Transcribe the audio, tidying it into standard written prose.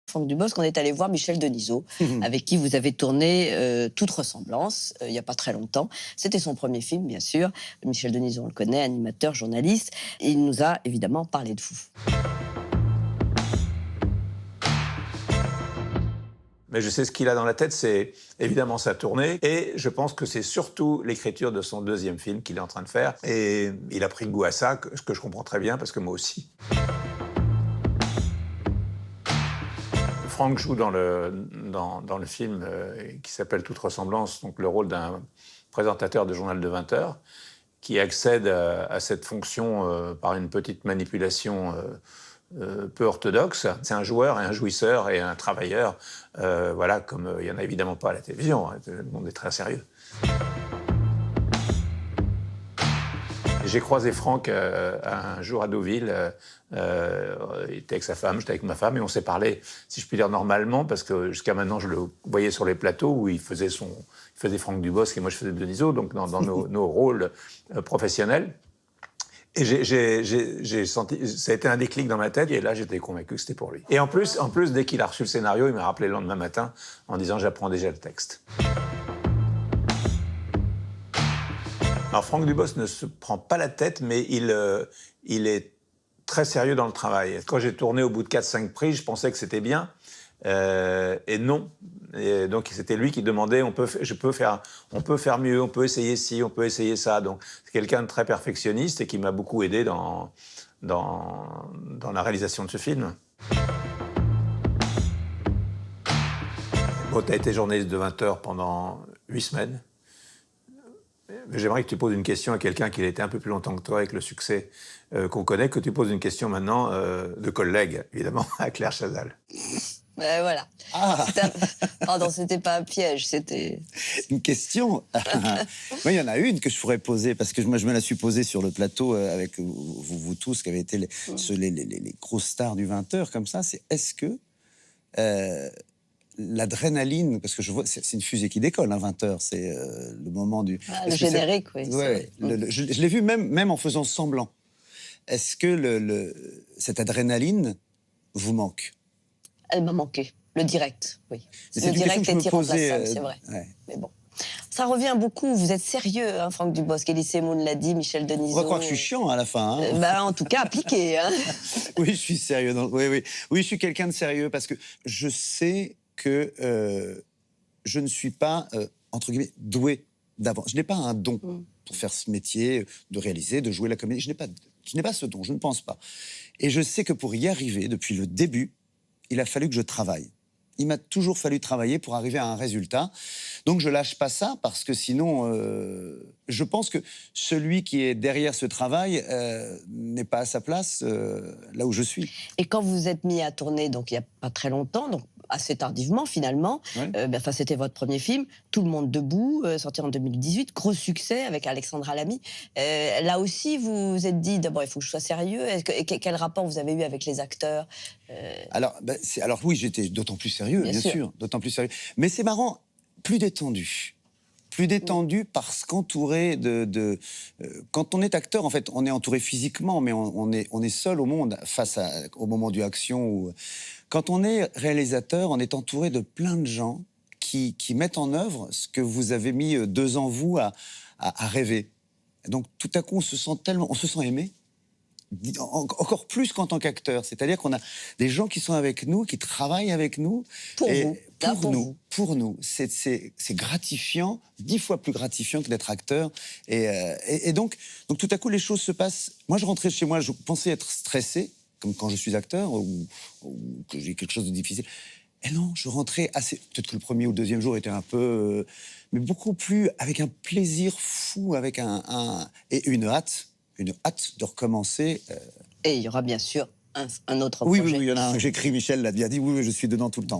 Franck Dubosc, on est allé voir Michel Denisot, avec qui vous avez tourné Toute ressemblance, il n'y a pas très longtemps. C'était son premier film, bien sûr. Michel Denisot, on le connaît, animateur, journaliste. Et il nous a évidemment parlé de vous. Mais je sais ce qu'il a dans la tête, c'est évidemment sa tournée. Et je pense que c'est surtout l'écriture de son deuxième film qu'il est en train de faire. Et il a pris goût à ça, ce que je comprends très bien, parce que moi aussi. Franck joue dans le film qui s'appelle Toute ressemblance, donc le rôle d'un présentateur de journal de 20 heures qui accède à cette fonction par une petite manipulation peu orthodoxe. C'est un joueur et un jouisseur et un travailleur, voilà, comme il n'y en a évidemment pas à la télévision. Hein, le monde est très sérieux. J'ai croisé Franck un jour à Deauville. Il était avec sa femme, j'étais avec ma femme, et on s'est parlé, si je puis dire, normalement, parce que jusqu'à maintenant, je le voyais sur les plateaux où il faisait Franck Dubosc et moi, je faisais Denisot, donc dans nos rôles professionnels. Et j'ai senti, ça a été un déclic dans ma tête, et là, j'étais convaincu que c'était pour lui. Et en plus, dès qu'il a reçu le scénario, il m'a rappelé le lendemain matin en disant « j'apprends déjà le texte ». Alors, Franck Dubosc ne se prend pas la tête, mais il est très sérieux dans le travail. Quand j'ai tourné au bout de 4-5 prises, je pensais que c'était bien, et non. Et donc, c'était lui qui demandait, on peut faire mieux, on peut essayer ci, on peut essayer ça. Donc, c'est quelqu'un de très perfectionniste et qui m'a beaucoup aidé dans la réalisation de ce film. Bon, tu as été journaliste de 20 heures pendant 8 semaines. J'aimerais que tu poses une question à quelqu'un qui a été un peu plus longtemps que toi avec le succès qu'on connaît, que tu poses une question maintenant de collègue, évidemment, à Claire Chazal. Voilà. Ah. Pardon, c'était pas un piège, c'était... Une question. Moi, il y en a une que je pourrais poser, parce que moi, je me la suis posée sur le plateau avec vous tous, qui avez été les grosses stars du 20 heures, comme ça, c'est est-ce que l'adrénaline, parce que je vois, c'est une fusée qui décolle, hein, 20 heures, c'est le moment du... le générique, oui. Ouais, je l'ai vu même en faisant semblant. Est-ce que cette adrénaline vous manque? Elle m'a manqué. Le direct, oui. Le direct est irremplaçable, c'est vrai. Ouais. Mais bon. Ça revient beaucoup. Vous êtes sérieux, hein, Franck Dubosc. Elie Semoun l'a dit, Michel Denisot. On va croire que je suis chiant à la fin. Hein. En tout cas, appliqué. Hein. Oui, je suis sérieux. Oui, je suis quelqu'un de sérieux parce que je sais que je ne suis pas, entre guillemets, doué d'avance. Je n'ai pas un don pour faire ce métier, de réaliser, de jouer la comédie. Je n'ai pas ce don, je ne pense pas. Et je sais que pour y arriver, depuis le début, il a fallu que je travaille. Il m'a toujours fallu travailler pour arriver à un résultat. Donc, je lâche pas ça, parce que sinon, je pense que celui qui est derrière ce travail n'est pas à sa place là où je suis. Et quand vous vous êtes mis à tourner, donc il n'y a pas très longtemps, donc assez tardivement finalement, ouais. C'était votre premier film, Tout le monde debout, sorti en 2018, gros succès avec Alexandra Lamy. Là aussi, vous vous êtes dit, d'abord, il faut que je sois sérieux. Quel rapport vous avez eu avec les acteurs Alors oui, j'étais d'autant plus sérieux, bien sûr, d'autant plus sérieux. Mais c'est marrant, plus détendu. Plus détendu parce qu'entouré quand on est acteur, en fait, on est entouré physiquement, mais on est seul au monde au moment du action. Quand on est réalisateur, on est entouré de plein de gens qui mettent en œuvre ce que vous avez mis 2 ans, vous, à rêver. Et donc, tout à coup, on se sent aimé. Encore plus qu'en tant qu'acteur. C'est-à-dire qu'on a des gens qui sont avec nous, qui travaillent avec nous. Pour nous. C'est gratifiant, 10 fois plus gratifiant que d'être acteur. Et donc, tout à coup, les choses se passent. Moi, je rentrais chez moi, je pensais être stressé, comme quand je suis acteur, ou que j'ai quelque chose de difficile. Et non, je rentrais assez... Peut-être que le premier ou le deuxième jour était un peu... mais beaucoup plus, avec un plaisir fou, avec et une hâte de recommencer. Et il y aura bien sûr un autre projet. projet. Oui, il y en a un. J'écris, Michel l'a bien dit, oui, je suis dedans tout le temps.